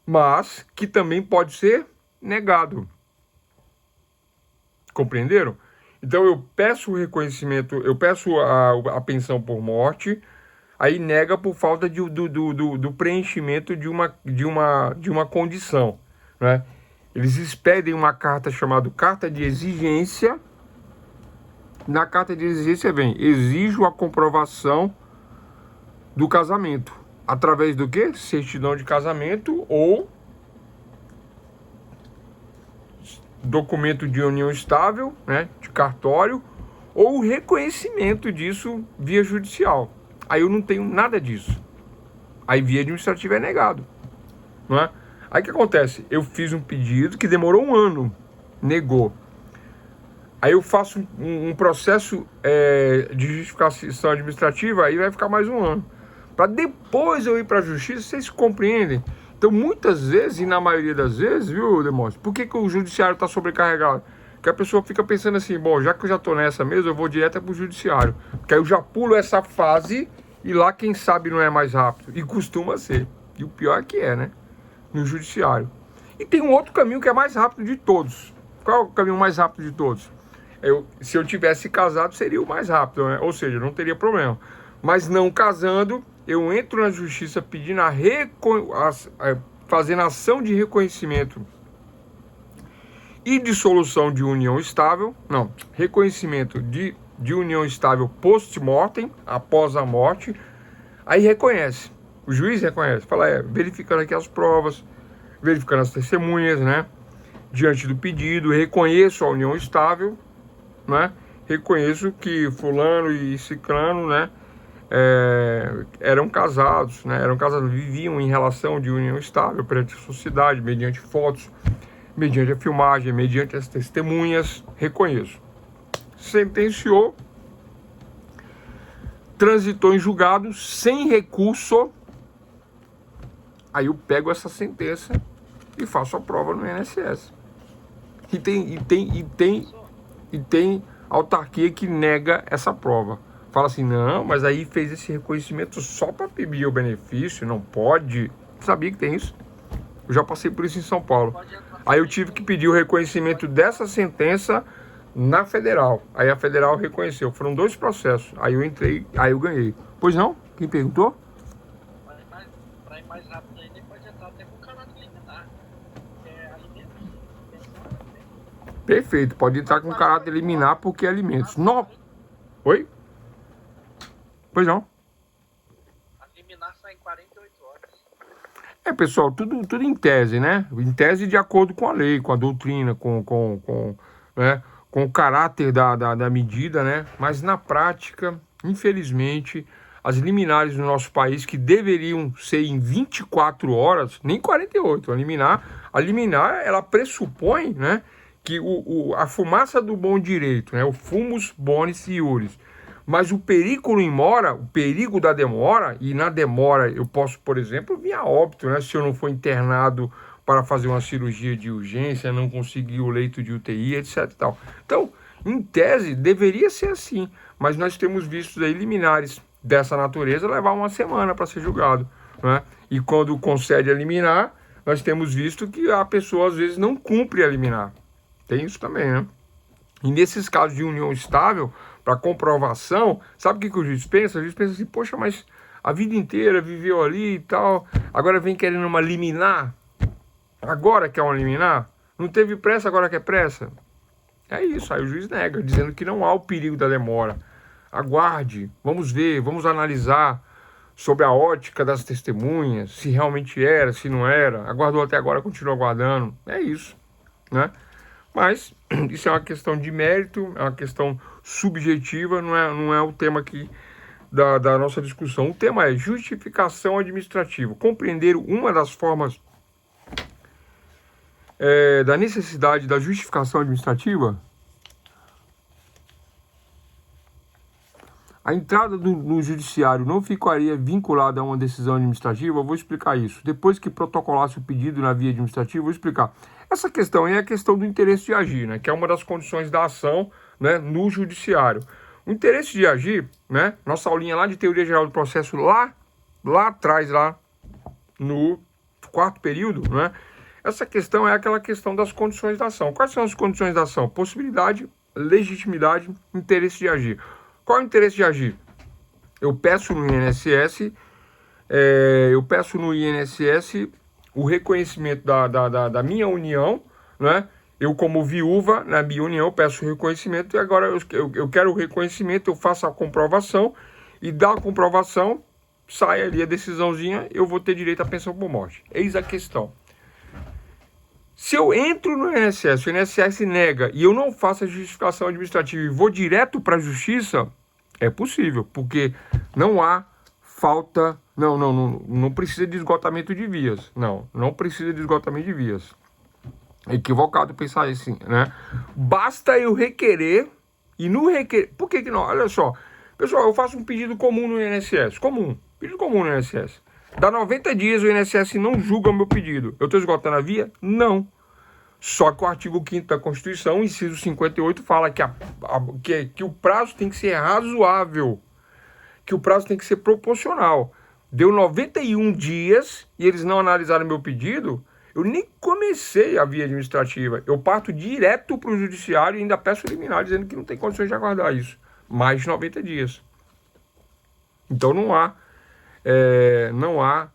Speaker 1: mas que também pode ser negado. Compreenderam? Então eu peço o reconhecimento, eu peço a pensão por morte, aí nega por falta do preenchimento de uma condição, né? Eles expedem uma carta chamada carta de exigência. Na carta de exigência vem: exijo a comprovação do casamento. Através do quê? Certidão de casamento ou documento de união estável, né, de cartório, ou reconhecimento disso via judicial. Aí eu não tenho nada disso. Aí via administrativa é negado, não é? Aí o que acontece? Eu fiz um pedido que demorou 1 ano, negou. Aí eu faço um processo de justificação administrativa, aí vai ficar mais 1 ano. Para depois eu ir para a justiça, vocês compreendem? Então, muitas vezes, e na maioria das vezes, viu, Demóstenes, por que o judiciário está sobrecarregado? Porque a pessoa fica pensando assim, bom, já que eu já estou nessa mesmo, eu vou direto para o judiciário. Porque aí eu já pulo essa fase e lá, quem sabe, não é mais rápido. E costuma ser. E o pior é que é, né? No judiciário. E tem um outro caminho que é mais rápido de todos. Qual é o caminho mais rápido de todos? Se eu tivesse casado, seria o mais rápido, né? Ou seja, não teria problema. Mas não casando, eu entro na justiça pedindo fazendo ação de reconhecimento e dissolução de união estável, não, reconhecimento de união estável post-mortem, após a morte, aí reconhece, o juiz reconhece, fala, verificando aqui as provas, verificando as testemunhas, né, diante do pedido, reconheço a união estável, né, reconheço que fulano e ciclano, né, eram casados, viviam em relação de união estável perante a sociedade, mediante fotos, mediante a filmagem, mediante as testemunhas, reconheço. Sentenciou, transitou em julgado, sem recurso, aí eu pego essa sentença e faço a prova no INSS. E tem autarquia que nega essa prova. Fala assim, não, mas aí fez esse reconhecimento só para pedir o benefício, não pode. Sabia que tem isso? Eu já passei por isso em São Paulo. Aí eu tive que pedir o reconhecimento dessa sentença na federal. Aí a federal reconheceu. Foram 2 processos. Aí eu entrei, aí eu ganhei. Pois não? Quem perguntou?
Speaker 3: Para ir mais rápido ainda, pode entrar até com caráter liminar. Alimentos.
Speaker 1: Perfeito, pode entrar com caráter liminar porque é alimentos. Oi? Pois não.
Speaker 3: A liminar sai em 48 horas.
Speaker 1: Pessoal, tudo em tese, né? Em tese de acordo com a lei, com a doutrina, com o caráter da medida, né? Mas na prática, infelizmente, as liminares no nosso país, que deveriam ser em 24 horas, nem 48, a liminar, ela pressupõe, né, que a fumaça do bom direito, né, o fumus bonis iuris, mas o perigo in mora, o perigo da demora, e na demora eu posso, por exemplo, vir a óbito, né, se eu não for internado para fazer uma cirurgia de urgência, não conseguir o leito de UTI, etc. e tal. Então, em tese, deveria ser assim, mas nós temos visto aí liminares dessa natureza levar 1 semana para ser julgado, né? E quando concede a liminar, nós temos visto que a pessoa às vezes não cumpre a liminar. Tem isso também, né? E nesses casos de união estável, para comprovação, sabe o que o juiz pensa? O juiz pensa assim, poxa, mas a vida inteira viveu ali e tal, agora vem querendo uma liminar, agora quer uma liminar, não teve pressa, agora quer pressa. É isso, aí o juiz nega, dizendo que não há o perigo da demora. Aguarde, vamos ver, vamos analisar sobre a ótica das testemunhas, se realmente era, se não era, aguardou até agora, continua aguardando, é isso, né? Mas isso é uma questão de mérito, é uma questão subjetiva, não é o tema aqui da nossa discussão. O tema é justificação administrativa, compreender uma das formas da necessidade da justificação administrativa. A entrada no judiciário não ficaria vinculada a uma decisão administrativa? Eu vou explicar isso. Depois que protocolasse o pedido na via administrativa, eu vou explicar. Essa questão aí é a questão do interesse de agir, né? Que é uma das condições da ação, né, no judiciário. O interesse de agir, né? Nossa aulinha lá de teoria geral do processo, lá atrás, lá no 4º período, né? Essa questão é aquela questão das condições da ação. Quais são as condições da ação? Possibilidade, legitimidade, interesse de agir. Qual é o interesse de agir? Eu peço no INSS, o reconhecimento da minha união, né? Eu, como viúva, na minha união, peço o reconhecimento e agora eu quero o reconhecimento, eu faço a comprovação e da comprovação sai ali a decisãozinha, eu vou ter direito à pensão por morte. Eis a questão. Se eu entro no INSS, o INSS nega e eu não faço a justificação administrativa e vou direto para a justiça, é possível, porque não há falta Não precisa de esgotamento de vias. Não precisa de esgotamento de vias. É equivocado pensar assim, né? Basta eu requerer, e no requerer... Por que não? Olha só. Pessoal, eu faço um pedido comum no INSS. Pedido comum no INSS. Dá 90 dias o INSS não julga o meu pedido. Eu estou esgotando a via? Não. Só que o artigo 5º da Constituição, inciso 58, fala que o prazo tem que ser razoável. Que o prazo tem que ser proporcional. Deu 91 dias e eles não analisaram meu pedido, eu nem comecei a via administrativa. Eu parto direto para o judiciário e ainda peço liminar, dizendo que não tem condições de aguardar isso. Mais de 90 dias. Então não há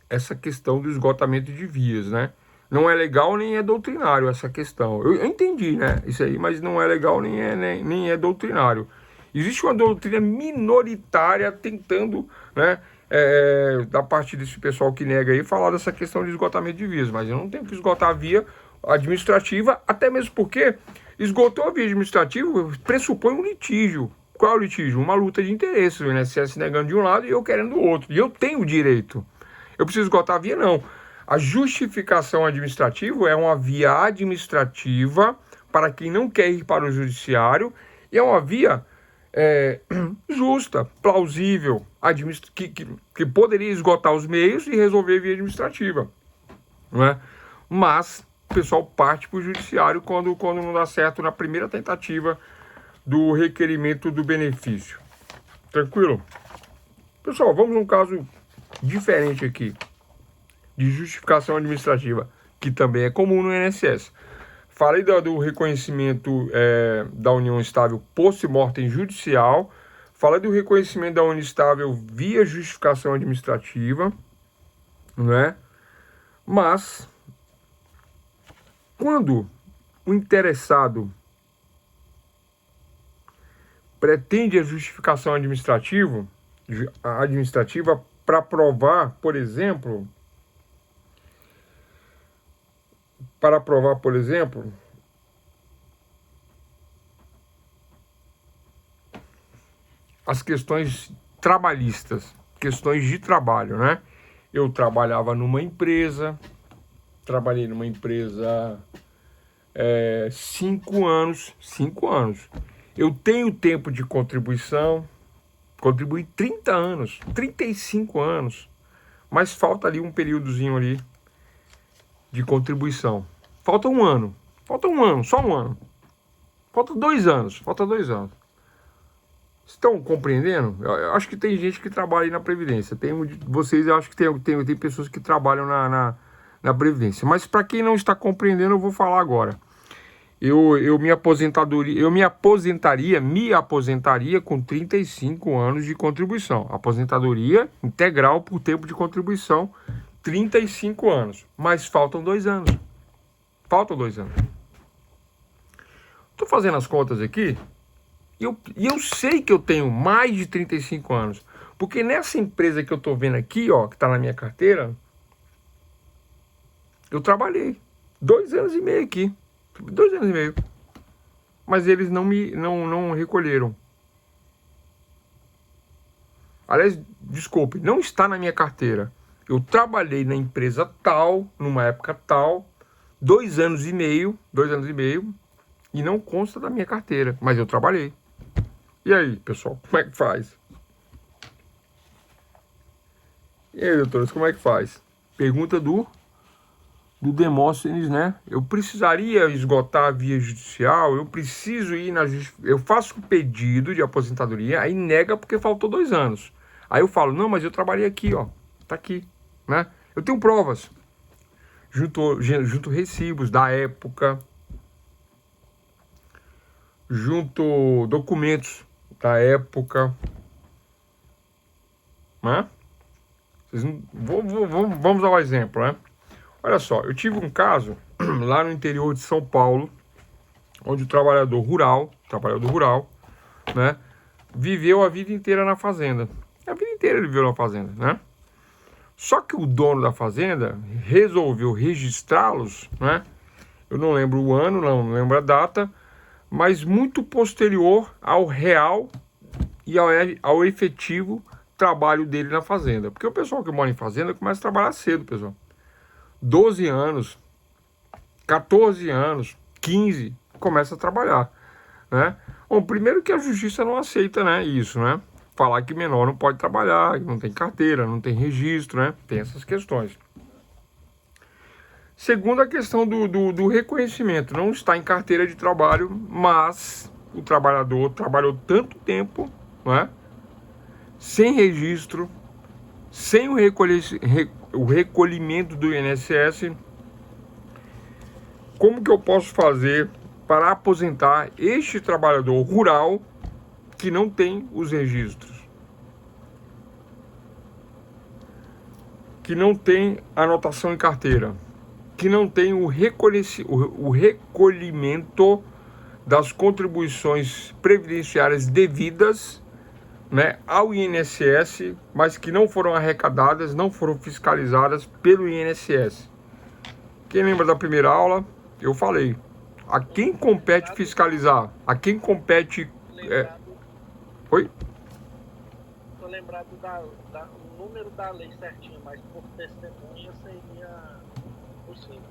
Speaker 1: essa questão do esgotamento de vias, né? Não é legal nem é doutrinário essa questão. Eu entendi, né? Isso aí, mas não é legal nem é doutrinário. Existe uma doutrina minoritária tentando, né, da parte desse pessoal que nega aí, falar dessa questão de esgotamento de vias. Mas eu não tenho que esgotar a via administrativa, até mesmo porque esgotou a via administrativa pressupõe um litígio. Qual é o litígio? Uma luta de interesses. O INSS negando de um lado e eu querendo do outro. E eu tenho o direito. Eu preciso esgotar a via? Não. A justificação administrativa é uma via administrativa para quem não quer ir para o judiciário e é uma via justa, plausível, que poderia esgotar os meios e resolver a via administrativa, não é? Mas o pessoal parte para o judiciário quando não dá certo na primeira tentativa do requerimento do benefício. Tranquilo? Pessoal, vamos num caso diferente aqui, de justificação administrativa, que também é comum no INSS. Falei do reconhecimento da união estável post-mortem judicial. Falei do reconhecimento da união estável via justificação administrativa, né? Mas, quando o interessado pretende a justificação administrativa para provar, por exemplo, as questões trabalhistas, questões de trabalho, né? Eu trabalhei numa empresa 5 anos. Eu tenho tempo de contribuição, contribuí 30 anos, 35 anos, mas falta ali um períodozinho ali de contribuição. Falta um ano, só um ano. Falta 2 anos. Estão compreendendo? Eu acho que tem gente que trabalha aí na Previdência. Eu acho que tem pessoas que trabalham na Previdência. Mas para quem não está compreendendo, eu vou falar agora. Eu me aposentaria com 35 anos de contribuição. Aposentadoria integral por tempo de contribuição, 35 anos. Mas faltam 2 anos. Estou fazendo as contas aqui e eu sei que eu tenho mais de 35 anos. Porque nessa empresa que eu estou vendo aqui, ó, que está na minha carteira, eu trabalhei 2 anos e meio aqui. 2 anos e meio. Mas eles não recolheram. Aliás, desculpe, não está na minha carteira. Eu trabalhei na empresa tal, numa época tal, 2 anos e meio, e não consta da minha carteira, mas eu trabalhei. E aí, pessoal, como é que faz? E aí, doutores, como é que faz? Pergunta do Demóstenes, né? Eu precisaria esgotar a via judicial, eu preciso ir eu faço o pedido de aposentadoria, aí nega porque faltou 2 anos. Aí eu falo, não, mas eu trabalhei aqui, ó, tá aqui, né? Eu tenho provas, junto recibos da época, junto documentos da época, né? Vamos ao exemplo, né? Olha só, eu tive um caso lá no interior de São Paulo, onde o trabalhador rural, né, viveu a vida inteira na fazenda. A vida inteira ele viveu na fazenda, né? Só que o dono da fazenda resolveu registrá-los, né? Eu não lembro o ano, não lembro a data, mas muito posterior ao real e ao efetivo trabalho dele na fazenda. Porque o pessoal que mora em fazenda começa a trabalhar cedo, pessoal. 12 anos, 14 anos, 15, começa a trabalhar, né? Bom, primeiro que a justiça não aceita, né, isso, né? Falar que menor não pode trabalhar, que não tem carteira, não tem registro, né? Tem essas questões. Segundo, a questão do reconhecimento. Não está em carteira de trabalho, mas o trabalhador trabalhou tanto tempo, né, sem registro, sem o recolhimento do INSS. Como que eu posso fazer para aposentar este trabalhador rural que não tem os registros, que não tem anotação em carteira, que não tem o recolhimento das contribuições previdenciárias devidas, né, ao INSS, mas que não foram arrecadadas, não foram fiscalizadas pelo INSS. Quem lembra da primeira aula, eu falei, a quem compete fiscalizar? A quem compete... Oi?
Speaker 3: Tô lembrado do número da lei certinho, mas por testemunha seria possível.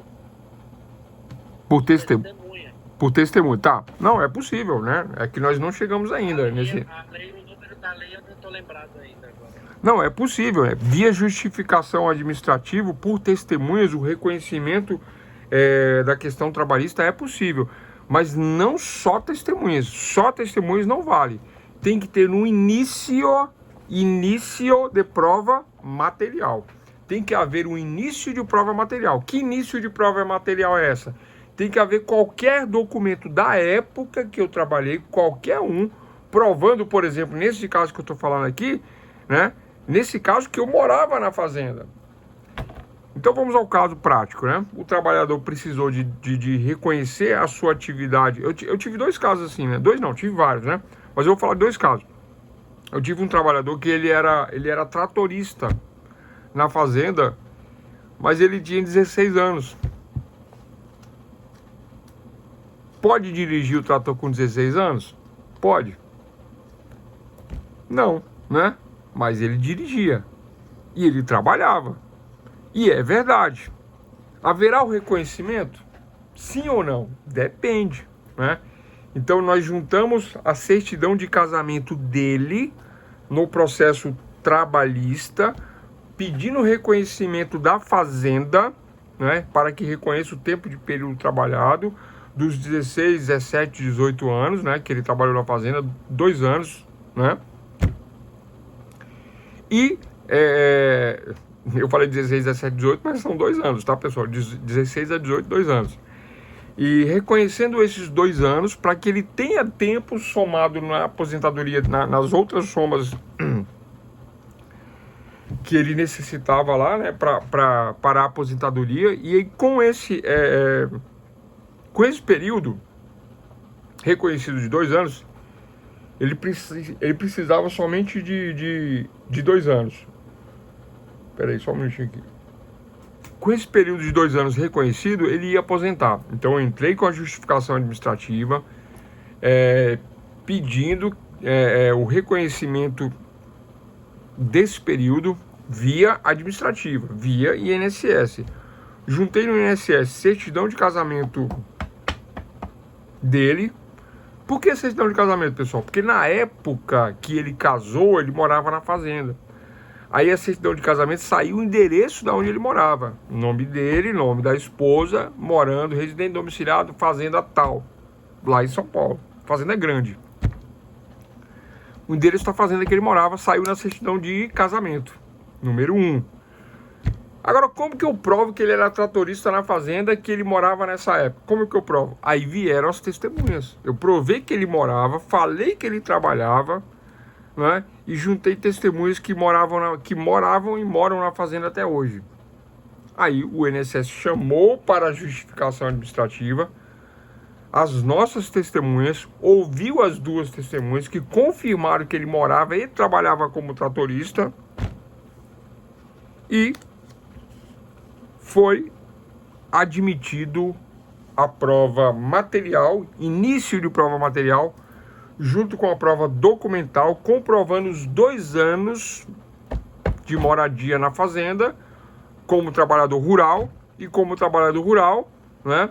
Speaker 1: Por testemunha, tá. Não, é possível, né? É que nós não chegamos ainda nesse...
Speaker 3: O número da lei eu não tô lembrado ainda agora.
Speaker 1: Não, é possível, né? Via justificação administrativa, por testemunhas, o reconhecimento da questão trabalhista é possível. Mas não só testemunhas não vale. Tem que ter um início de prova material. Tem que haver um início de prova material. Que início de prova material é essa? Tem que haver qualquer documento da época que eu trabalhei, qualquer um, provando, por exemplo, nesse caso que eu estou falando aqui, né? Nesse caso que eu morava na fazenda. Então vamos ao caso prático, né? O trabalhador precisou de reconhecer a sua atividade. Eu tive dois casos assim, né? Dois não, tive vários, né? Mas eu vou falar de dois casos. Eu tive um trabalhador que ele era tratorista na fazenda, mas ele tinha 16 anos. Pode dirigir o trator com 16 anos? Pode. Não, né? Mas ele dirigia. E ele trabalhava. E é verdade. Haverá o reconhecimento? Sim ou não? Depende, né? Então nós juntamos a certidão de casamento dele no processo trabalhista, pedindo reconhecimento da fazenda, né, para que reconheça o tempo de período trabalhado, dos 16, 17, 18 anos, né, que ele trabalhou na fazenda, 2 anos, né? E eu falei 16, 17, 18, mas são 2 anos, tá, pessoal? De 16 a 18, 2 anos. E reconhecendo esses 2 anos, para que ele tenha tempo somado na aposentadoria, nas outras somas que ele necessitava lá, né, para a aposentadoria. E aí, com esse período reconhecido de 2 anos, ele precisava somente de 2 anos. Espera aí, só um minutinho aqui. Com esse período de 2 anos reconhecido, ele ia aposentar. Então eu entrei com a justificação administrativa, pedindo o reconhecimento desse período via administrativa, via INSS. Juntei no INSS certidão de casamento dele. Por que certidão de casamento, pessoal? Porque na época que ele casou, ele morava na fazenda. Aí a certidão de casamento saiu o endereço de onde ele morava. O nome dele, nome da esposa, morando, residente domiciliado, fazenda tal, lá em São Paulo. Fazenda grande. O endereço da fazenda que ele morava saiu na certidão de casamento, número 1. Agora, como que eu provo que ele era tratorista na fazenda, que ele morava nessa época? Como que eu provo? Aí vieram as testemunhas. Eu provei que ele morava, falei que ele trabalhava, né? E juntei testemunhas que moravam e moram na fazenda até hoje. Aí o INSS chamou para a justificação administrativa as nossas testemunhas, ouviu as 2 testemunhas que confirmaram que ele morava e trabalhava como tratorista, e foi admitido a prova material, início de prova material, junto com a prova documental, comprovando os 2 anos de moradia na fazenda, como trabalhador rural, e como trabalhador rural, né,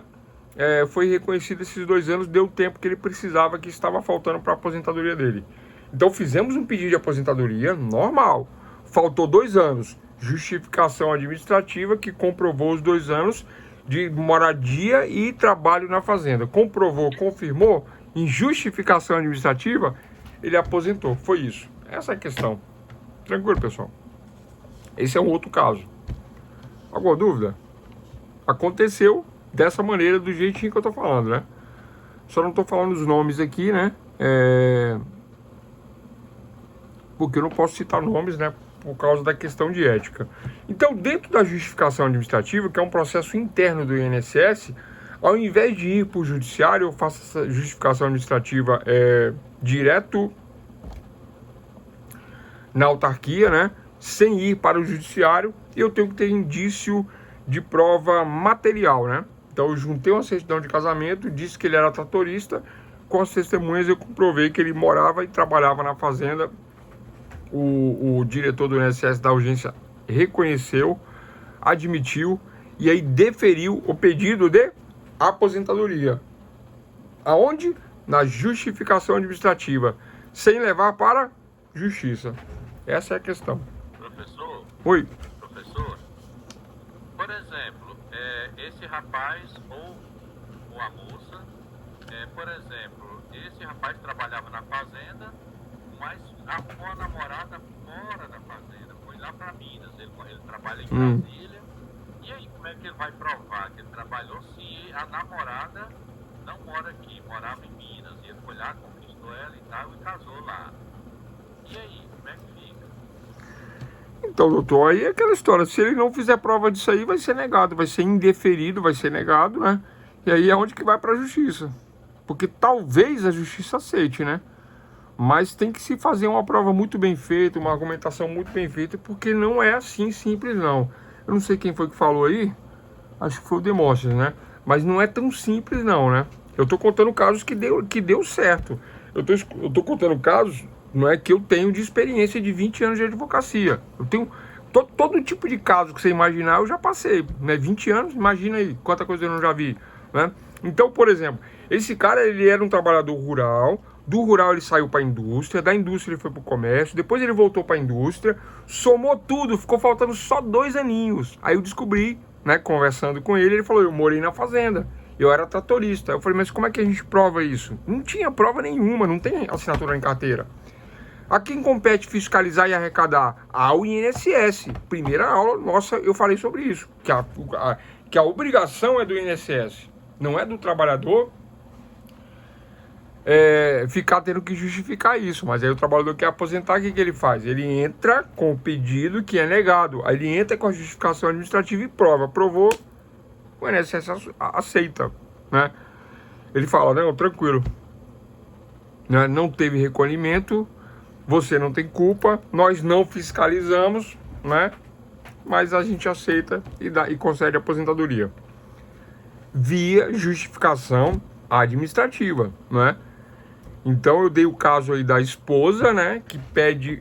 Speaker 1: foi reconhecido esses 2 anos, deu o tempo que ele precisava, que estava faltando para a aposentadoria dele. Então fizemos um pedido de aposentadoria normal, faltou 2 anos, justificação administrativa que comprovou os 2 anos de moradia e trabalho na fazenda. Comprovou, confirmou, em justificação administrativa, ele aposentou. Foi isso. Essa é a questão. Tranquilo, pessoal? Esse é um outro caso. Alguma dúvida? Aconteceu dessa maneira, do jeitinho que eu tô falando, né? Só não tô falando os nomes aqui, né? Porque eu não posso citar nomes, né? Por causa da questão de ética. Então, dentro da justificação administrativa, que é um processo interno do INSS, ao invés de ir para o judiciário, eu faço essa justificação administrativa direto na autarquia, né? Sem ir para o judiciário, e eu tenho que ter indício de prova material, né? Então eu juntei uma certidão de casamento, disse que ele era tratorista, com as testemunhas eu comprovei que ele morava e trabalhava na fazenda. O diretor do INSS da urgência reconheceu, admitiu e aí deferiu o pedido de aposentadoria. Aonde? Na justificação administrativa, sem levar para justiça. Essa é a questão.
Speaker 2: Professor?
Speaker 1: Oi.
Speaker 2: Professor, por exemplo, esse rapaz ou a moça, por exemplo, esse rapaz trabalhava na fazenda, mas arrumou a namorada fora da fazenda, foi lá para Minas, ele trabalha em Brasília, e aí como é que ele vai provar que ele trabalhou se a namorada não mora aqui, morava em Minas, e ele foi lá, conquistou ela e tal, e casou lá. E aí, como é que fica?
Speaker 1: Então, doutor, aí é aquela história, se ele não fizer prova disso aí, vai ser negado, vai ser indeferido, vai ser negado, né? E aí é onde que vai para a justiça. Porque talvez a justiça aceite, né? Mas tem que se fazer uma prova muito bem feita, uma argumentação muito bem feita, porque não é assim simples, não. Eu não sei quem foi que falou aí, acho que foi o Demóstenes, né? Mas não é tão simples, não, né? Eu tô contando casos que deu certo. Eu tô contando casos, não é que eu tenho de experiência de 20 anos de advocacia. Eu tenho todo tipo de caso que você imaginar, eu já passei, né? 20 anos, imagina aí, quanta coisa eu não já vi, né? Então, por exemplo, esse cara, ele era um trabalhador rural. Do rural ele saiu para a indústria, da indústria ele foi para o comércio, depois ele voltou para a indústria, somou tudo, ficou faltando só 2 aninhos. Aí eu descobri, né, conversando com ele, ele falou, eu morei na fazenda, eu era tratorista. Eu falei, mas como é que a gente prova isso? Não tinha prova nenhuma, não tem assinatura em carteira. A quem compete fiscalizar e arrecadar? Ao INSS. Primeira aula nossa, eu falei sobre isso, que a obrigação é do INSS, não é do trabalhador, ficar tendo que justificar isso. Mas aí o trabalhador quer aposentar, o que ele faz? Ele entra com o pedido que é negado, aí ele entra com a justificação administrativa e prova, provou, o INSS aceita, né? Ele fala, não, tranquilo, né? Não teve recolhimento, você não tem culpa, nós não fiscalizamos, né? Mas a gente aceita e concede a aposentadoria via justificação administrativa, né? Então eu dei o caso aí da esposa, né, que pede